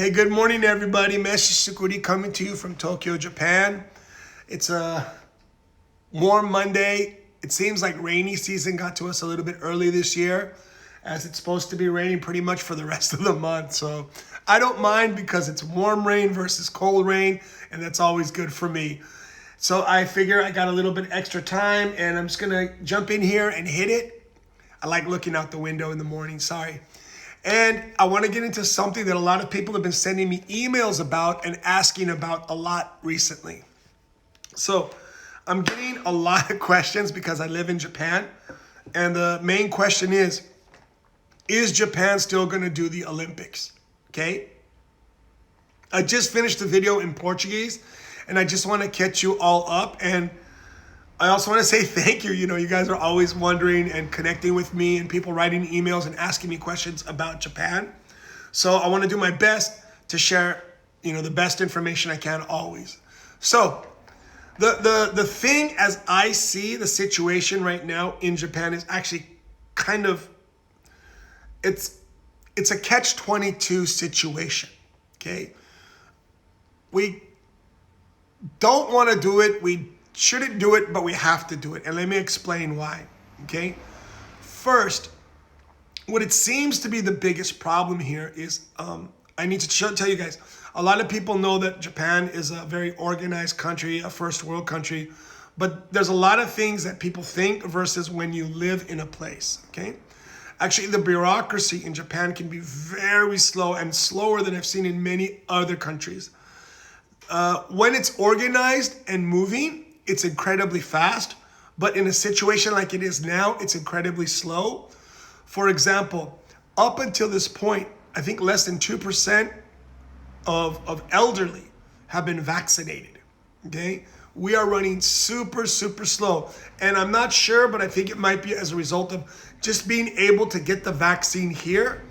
Hey, good morning, everybody. Mestre coming to you from Tokyo, Japan. It's a warm Monday. It seems like rainy season got to us a little bit early this year, as it's supposed to be raining pretty much for the rest of the month. So I don't mind because it's warm rain versus cold rain, and that's always good for me. So I figure I got a little bit extra time, and I'm just gonna jump in here and hit it. I like looking out the window in the morning, sorry. And I want to get into something that a lot of people have been sending me emails about and asking about a lot recently. So I'm getting a lot of questions because I live in Japan. And the main question is Japan still going to do the Olympics? Okay. I just finished the video in Portuguese and I just want to catch you all up. And I also want to say thank you. You guys are always wondering and connecting with me and people writing emails and asking me questions about Japan. So I want to do my best to share, the best information I can always. So the thing as I see the situation right now in Japan is actually kind of, it's a catch-22 situation, okay? We don't want to do it. We shouldn't do it, but we have to do it. And let me explain why, okay? First, what it seems to be the biggest problem here is, I need to tell you guys, a lot of people know that Japan is a very organized country, a first world country, but there's a lot of things that people think versus when you live in a place, okay? Actually, the bureaucracy in Japan can be very slow and slower than I've seen in many other countries. When it's organized and moving, it's incredibly fast, but in a situation like it is now, it's incredibly slow. For example, up until this point, I think less than 2% of elderly have been vaccinated, okay? We are running super, super slow. And I'm not sure, but I think it might be as a result of just being able to get the vaccine here.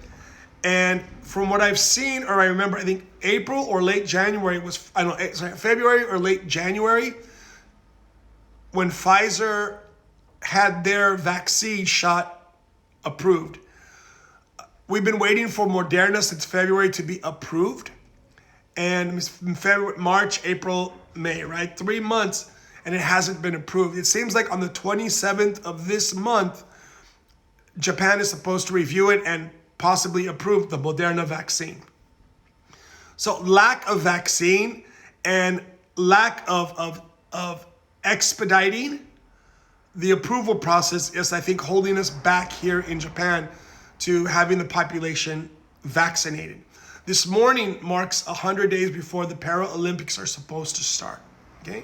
And from what I've seen, or I remember, I think April or late January was, February or late January, when Pfizer had their vaccine shot approved. We've been waiting for Moderna since February to be approved. And February, March, April, May, right? 3 months, and it hasn't been approved. It seems like on the 27th of this month, Japan is supposed to review it and possibly approve the Moderna vaccine. So lack of vaccine and lack of expediting the approval process is, I think, holding us back here in Japan to having the population vaccinated. This morning marks 100 days before the Paralympics are supposed to start, okay?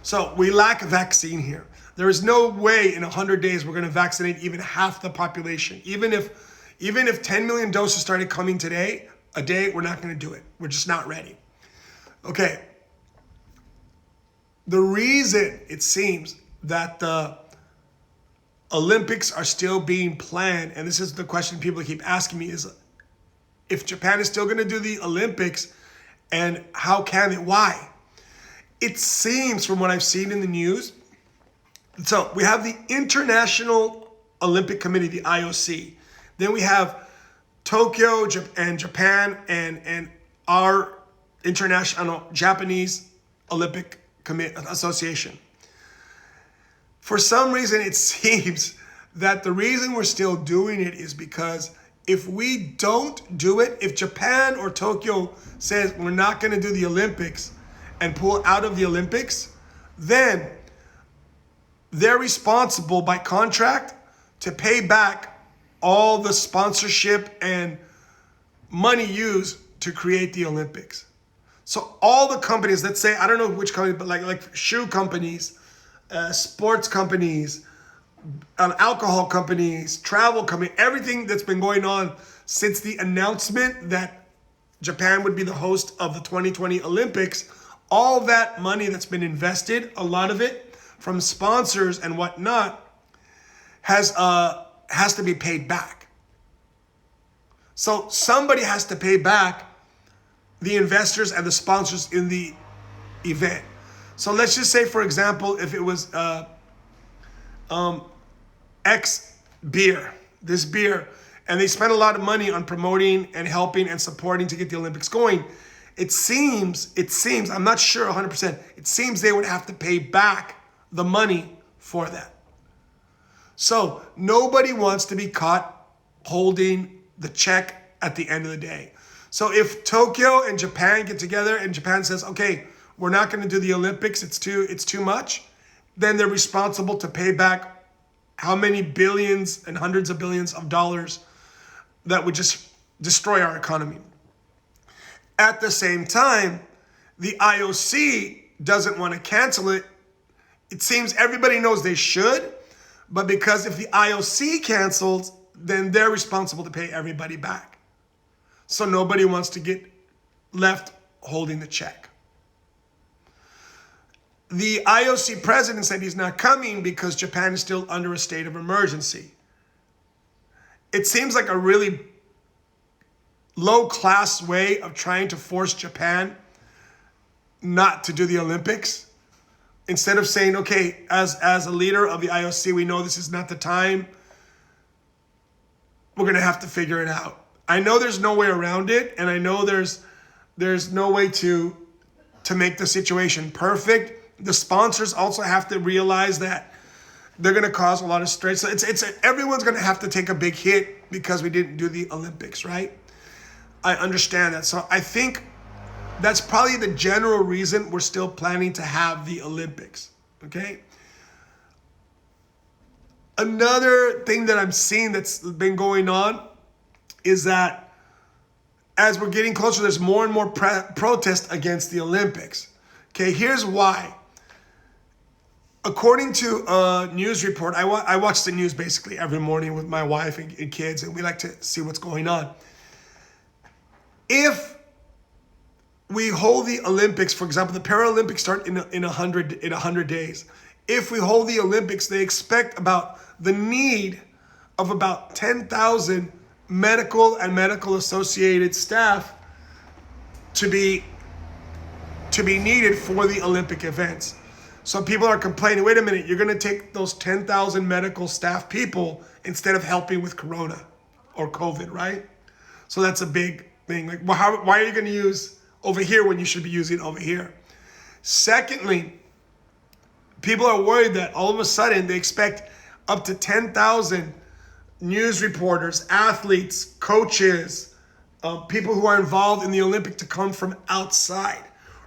So we lack a vaccine here. There is no way in 100 days we're gonna vaccinate even half the population. Even if 10 million doses started coming today, a day, we're not gonna do it. We're just not ready. Okay. The reason it seems that the Olympics are still being planned, and this is the question people keep asking me, is if Japan is still going to do the Olympics, and how can it? Why? It seems from what I've seen in the news, so we have the International Olympic Committee, the IOC. Then we have Tokyo and Japan and our Japanese Olympic Association. For some reason, it seems that the reason we're still doing it is because if we don't do it, if Japan or Tokyo says we're not going to do the Olympics and pull out of the Olympics, then they're responsible by contract to pay back all the sponsorship and money used to create the Olympics. So all the companies, let's say, I don't know which company, but like shoe companies, sports companies, alcohol companies, travel companies, everything that's been going on since the announcement that Japan would be the host of the 2020 Olympics, all that money that's been invested, a lot of it from sponsors and whatnot, has to be paid back. So somebody has to pay back the investors and the sponsors in the event. So let's just say, for example, if it was X beer, this beer, and they spent a lot of money on promoting and helping and supporting to get the Olympics going. It seems, I'm not sure 100%, it seems they would have to pay back the money for that. So nobody wants to be caught holding the check at the end of the day. So if Tokyo and Japan get together and Japan says, okay, we're not going to do the Olympics, it's too much, then they're responsible to pay back how many billions and hundreds of billions of dollars that would just destroy our economy. At the same time, the IOC doesn't want to cancel it. It seems everybody knows they should, but because if the IOC cancels, then they're responsible to pay everybody back. So nobody wants to get left holding the check. The IOC president said he's not coming because Japan is still under a state of emergency. It seems like a really low-class way of trying to force Japan not to do the Olympics. Instead of saying, okay, as a leader of the IOC, we know this is not the time. We're going to have to figure it out. I know there's no way around it, and I know there's no way to make the situation perfect. The sponsors also have to realize that they're going to cause a lot of stress. So everyone's going to have to take a big hit because we didn't do the Olympics, right? I understand that. So I think that's probably the general reason we're still planning to have the Olympics, okay? Another thing that I'm seeing that's been going on is that as we're getting closer, there's more and more protest against the Olympics. Okay, here's why. According to a news report, I watch the news basically every morning with my wife and kids, and we like to see what's going on. If we hold the Olympics, for example, the Paralympics start in 100 days. If we hold the Olympics, they expect about the need of about 10,000 medical and medical associated staff to be needed for the Olympic events. So people are complaining, wait a minute, you're going to take those 10,000 medical staff people instead of helping with Corona or COVID, right? So that's a big thing. Like, well, why are you going to use over here when you should be using over here? Secondly, people are worried that all of a sudden they expect up to 10,000 news reporters, athletes, coaches, people who are involved in the Olympic to come from outside.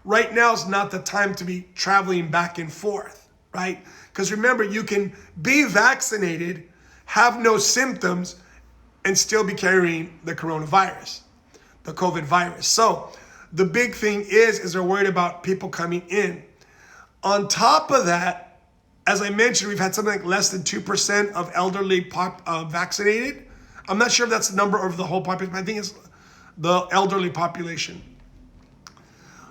Right now is not the time to be traveling back and forth, right? Because remember, you can be vaccinated, have no symptoms, and still be carrying the coronavirus, the COVID virus. So the big thing is they're worried about people coming in. On top of that, as I mentioned, we've had something like less than 2% of elderly vaccinated. I'm not sure if that's the number over the whole population, but I think it's the elderly population.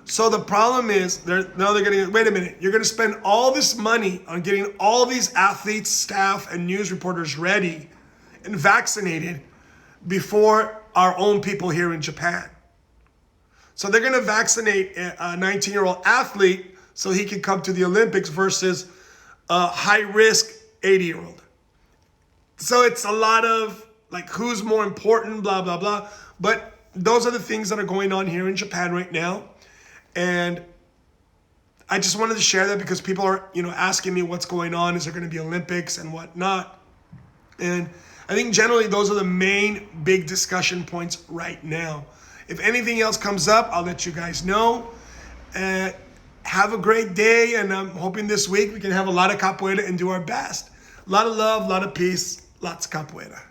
So the problem is, they're going to, wait a minute, you're going to spend all this money on getting all these athletes, staff, and news reporters ready and vaccinated before our own people here in Japan. So they're going to vaccinate a 19-year-old athlete so he can come to the Olympics versus a high-risk 80-year-old. So it's a lot of, like, who's more important, blah, blah, blah. But those are the things that are going on here in Japan right now. And I just wanted to share that because people are, asking me what's going on. Is there going to be Olympics and whatnot? And I think generally those are the main big discussion points right now. If anything else comes up, I'll let you guys know. Have a great day, and I'm hoping this week we can have a lot of capoeira and do our best. A lot of love, a lot of peace, lots of capoeira.